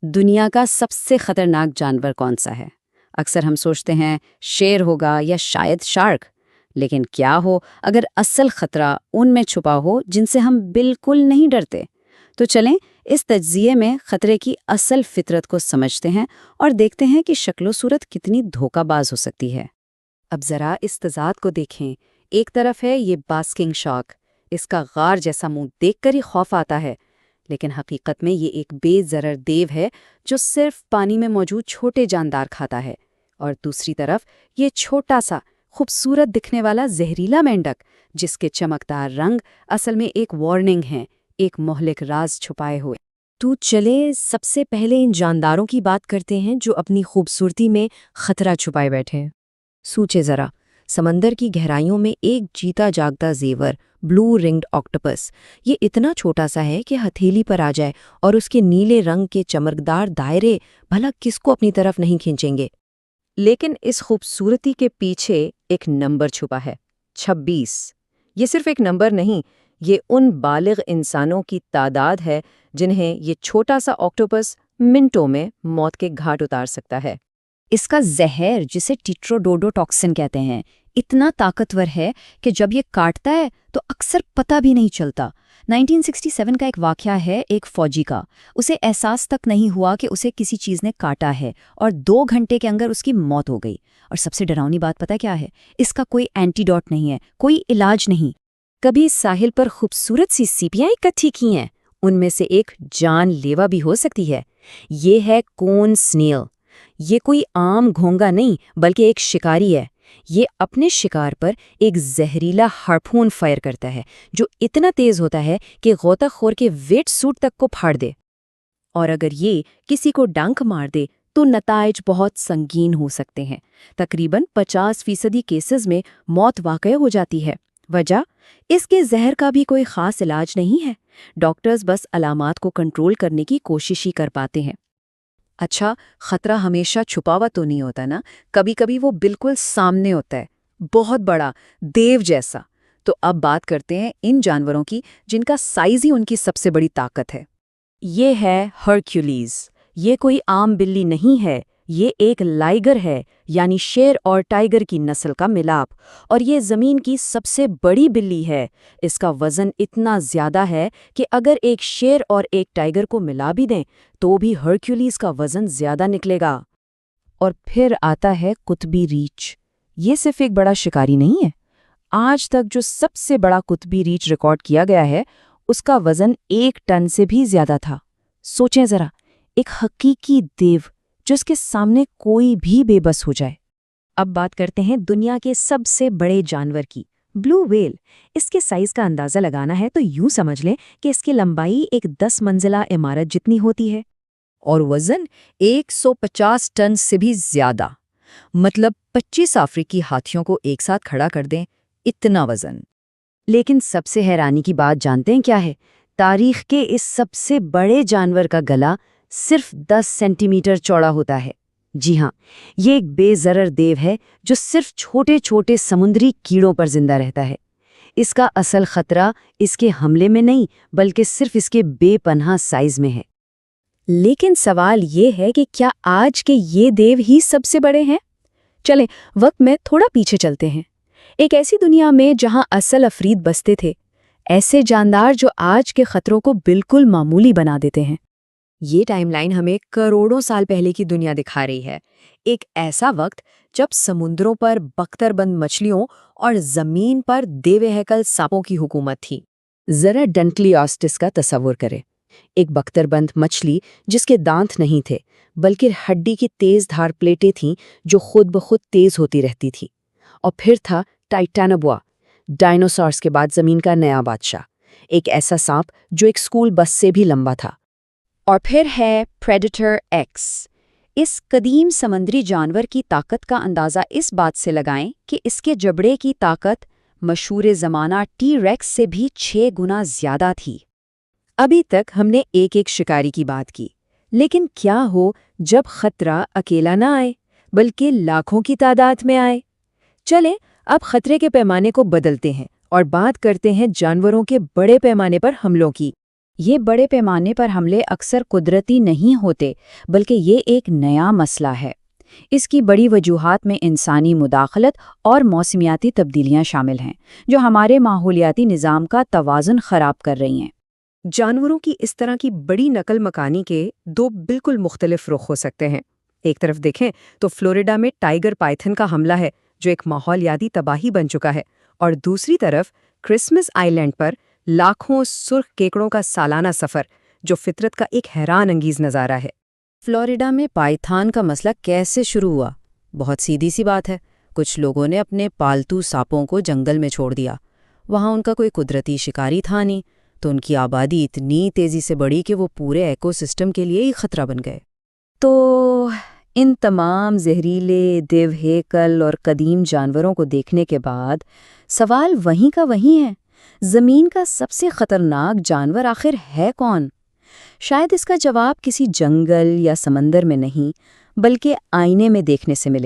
دنیا کا سب سے خطرناک جانور کون سا ہے؟ اکثر ہم سوچتے ہیں شیر ہوگا یا شاید شارک، لیکن کیا ہو اگر اصل خطرہ ان میں چھپا ہو جن سے ہم بالکل نہیں ڈرتے؟ تو چلیں اس تجزیے میں خطرے کی اصل فطرت کو سمجھتے ہیں اور دیکھتے ہیں کہ شکل و صورت کتنی دھوکہ باز ہو سکتی ہے۔ اب ذرا اس تضاد کو دیکھیں۔ ایک طرف ہے یہ باسکنگ شارک، اس کا غار جیسا منہ دیکھ کر ہی خوف آتا ہے، لیکن حقیقت میں یہ ایک بے ضرر دیو ہے جو صرف پانی میں موجود چھوٹے جاندار کھاتا ہے۔ اور دوسری طرف یہ چھوٹا سا خوبصورت دکھنے والا زہریلا مینڈک، جس کے چمکدار رنگ اصل میں ایک وارننگ ہیں، ایک مہلک راز چھپائے ہوئے۔ تو چلے سب سے پہلے ان جانداروں کی بات کرتے ہیں جو اپنی خوبصورتی میں خطرہ چھپائے بیٹھے ہیں۔ سوچے ذرا، سمندر کی گہرائیوں میں ایک جیتا جاگتا زیور، بلو رنگڈ آکٹوپس، یہ اتنا چھوٹا سا ہے کہ ہتھیلی پر آ جائے اور اس کے نیلے رنگ کے چمکدار دائرے بھلا کس کو اپنی طرف نہیں کھینچیں گے۔ لیکن اس خوبصورتی کے پیچھے ایک نمبر چھپا ہے، 26۔ یہ صرف ایک نمبر نہیں، یہ ان بالغ انسانوں کی تعداد ہے جنہیں یہ چھوٹا سا آکٹوپس منٹوں میں موت کے گھاٹ اتار سکتا ہے۔ اس کا زہر، جسے ٹیٹروڈوڈو ٹاکسن کہتے ہیں، اتنا طاقتور ہے کہ جب یہ کاٹتا ہے تو اکثر پتہ بھی نہیں چلتا۔ 1967 کا ایک واقعہ ہے ایک فوجی کا، اسے احساس تک نہیں ہوا کہ اسے کسی چیز نے کاٹا ہے، اور 2 گھنٹے کے اندر اس کی موت ہو گئی۔ اور سب سے ڈراؤنی بات پتہ کیا ہے؟ اس کا کوئی اینٹی ڈوٹ نہیں ہے، کوئی علاج نہیں۔ کبھی ساحل پر خوبصورت سی سیپیاں اکٹھی کی ہیں، ان میں سے ایک جان لیوا بھی ہو سکتی ہے۔ یہ ہے کون سنیل۔ یہ کوئی عام گھونگا نہیں بلکہ ایک شکاری ہے۔ یہ اپنے شکار پر ایک زہریلا ہارپون فائر کرتا ہے جو اتنا تیز ہوتا ہے کہ غوطہ خور کے ویٹ سوٹ تک کو پھاڑ دے، اور اگر یہ کسی کو ڈنک مار دے تو نتائج بہت سنگین ہو سکتے ہیں۔ تقریباً 50% کیسز میں موت واقع ہو جاتی ہے۔ وجہ؟ اس کے زہر کا بھی کوئی خاص علاج نہیں ہے، ڈاکٹرز بس علامات کو کنٹرول کرنے کی کوشش ہی کر پاتے ہیں۔ اچھا، خطرہ ہمیشہ چھپا ہوا تو نہیں ہوتا نا، کبھی کبھی وہ بالکل سامنے ہوتا ہے، بہت بڑا، دیو جیسا۔ تو اب بات کرتے ہیں ان جانوروں کی جن کا سائز ہی ان کی سب سے بڑی طاقت ہے۔ یہ ہے ہرکیولیز۔ یہ کوئی عام بلی نہیں ہے، یہ ایک لائگر ہے، یعنی شیر اور ٹائیگر کی نسل کا ملاپ، اور یہ زمین کی سب سے بڑی بلی ہے۔ اس کا وزن اتنا زیادہ ہے کہ اگر ایک شیر اور ایک ٹائیگر کو ملا بھی دیں تو بھی ہرکیولیز کا وزن زیادہ نکلے گا۔ اور پھر آتا ہے قطبی ریچھ۔ یہ صرف ایک بڑا شکاری نہیں ہے، آج تک جو سب سے بڑا قطبی ریچھ ریکارڈ کیا گیا ہے اس کا وزن 1 ٹن سے بھی زیادہ تھا۔ سوچیں ذرا، ایک حقیقی دیو جس کے سامنے کوئی بھی بے بس ہو جائے۔ اب بات کرتے ہیں دنیا کے سب سے بڑے جانور کی، بلو ویل۔ اس کے سائز کا اندازہ لگانا ہے تو یوں سمجھ لیں کہ اس کی لمبائی ایک 10 منزلہ عمارت جتنی ہوتی ہے، اور وزن 150 ٹن سے بھی زیادہ، مطلب 25 افریقی ہاتھیوں کو ایک ساتھ کھڑا کر دیں، اتنا وزن۔ لیکن سب سے حیرانی کی بات جانتے ہیں کیا ہے؟ تاریخ کے اس سب سے بڑے جانور کا گلا صرف 10 سینٹی میٹر چوڑا ہوتا ہے۔ جی ہاں، یہ ایک بے ضرر دیو ہے جو صرف چھوٹے چھوٹے سمندری کیڑوں پر زندہ رہتا ہے۔ اس کا اصل خطرہ اس کے حملے میں نہیں بلکہ صرف اس کے بے پناہ سائز میں ہے۔ لیکن سوال یہ ہے کہ کیا آج کے یہ دیو ہی سب سے بڑے ہیں؟ چلیں وقت میں تھوڑا پیچھے چلتے ہیں، ایک ایسی دنیا میں جہاں اصل افرید بستے تھے، ایسے جاندار جو آج کے خطروں کو بالکل معمولی بنا دیتے ہیں۔ یہ ٹائم لائن ہمیں کروڑوں سال پہلے کی دنیا دکھا رہی ہے، ایک ایسا وقت جب سمندروں پر بختر بند مچھلیوں اور زمین پر دیو ہیکل سانپوں کی حکومت تھی۔ ذرا ڈنٹلیاسٹس کا تصور کریں، ایک بختر بند مچھلی جس کے دانت نہیں تھے بلکہ ہڈی کی تیز دھار پلیٹیں تھیں جو خود بخود تیز ہوتی رہتی تھی۔ اور پھر تھا ٹائٹانوبوا، ڈائنوسارز کے بعد زمین کا نیا بادشاہ، ایک ایسا سانپ جو ایک اسکول بس سے بھی لمبا تھا۔ اور پھر ہے پریڈیٹر ایکس۔ اس قدیم سمندری جانور کی طاقت کا اندازہ اس بات سے لگائیں کہ اس کے جبڑے کی طاقت مشہور زمانہ ٹی ریکس سے بھی 6 گنا زیادہ تھی۔ ابھی تک ہم نے ایک ایک شکاری کی بات کی، لیکن کیا ہو جب خطرہ اکیلا نہ آئے بلکہ لاکھوں کی تعداد میں آئے؟ چلیں اب خطرے کے پیمانے کو بدلتے ہیں اور بات کرتے ہیں جانوروں کے بڑے پیمانے پر حملوں کی۔ یہ بڑے پیمانے پر حملے اکثر قدرتی نہیں ہوتے بلکہ یہ ایک نیا مسئلہ ہے۔ اس کی بڑی وجوہات میں انسانی مداخلت اور موسمیاتی تبدیلیاں شامل ہیں جو ہمارے ماحولیاتی نظام کا توازن خراب کر رہی ہیں۔ جانوروں کی اس طرح کی بڑی نقل مکانی کے دو بالکل مختلف رخ ہو سکتے ہیں۔ ایک طرف دیکھیں تو فلوریڈا میں ٹائیگر پائتھن کا حملہ ہے جو ایک ماحولیاتی تباہی بن چکا ہے، اور دوسری طرف کرسمس آئی لینڈ پر لاکھوں سرخ کیکڑوں کا سالانہ سفر جو فطرت کا ایک حیران انگیز نظارہ ہے۔ فلوریڈا میں پائتھان کا مسئلہ کیسے شروع ہوا؟ بہت سیدھی سی بات ہے، کچھ لوگوں نے اپنے پالتو سانپوں کو جنگل میں چھوڑ دیا۔ وہاں ان کا کوئی قدرتی شکاری تھا نہیں، تو ان کی آبادی اتنی تیزی سے بڑھی کہ وہ پورے ایکو سسٹم کے لیے ہی خطرہ بن گئے۔ تو ان تمام زہریلے، دیو ہیکل اور قدیم جانوروں کو دیکھنے کے بعد سوال وہیں کا وہیں ہے، زمین کا سب سے خطرناک جانور آخر ہے کون؟ شاید اس کا جواب کسی جنگل یا سمندر میں نہیں بلکہ آئینے میں دیکھنے سے ملے۔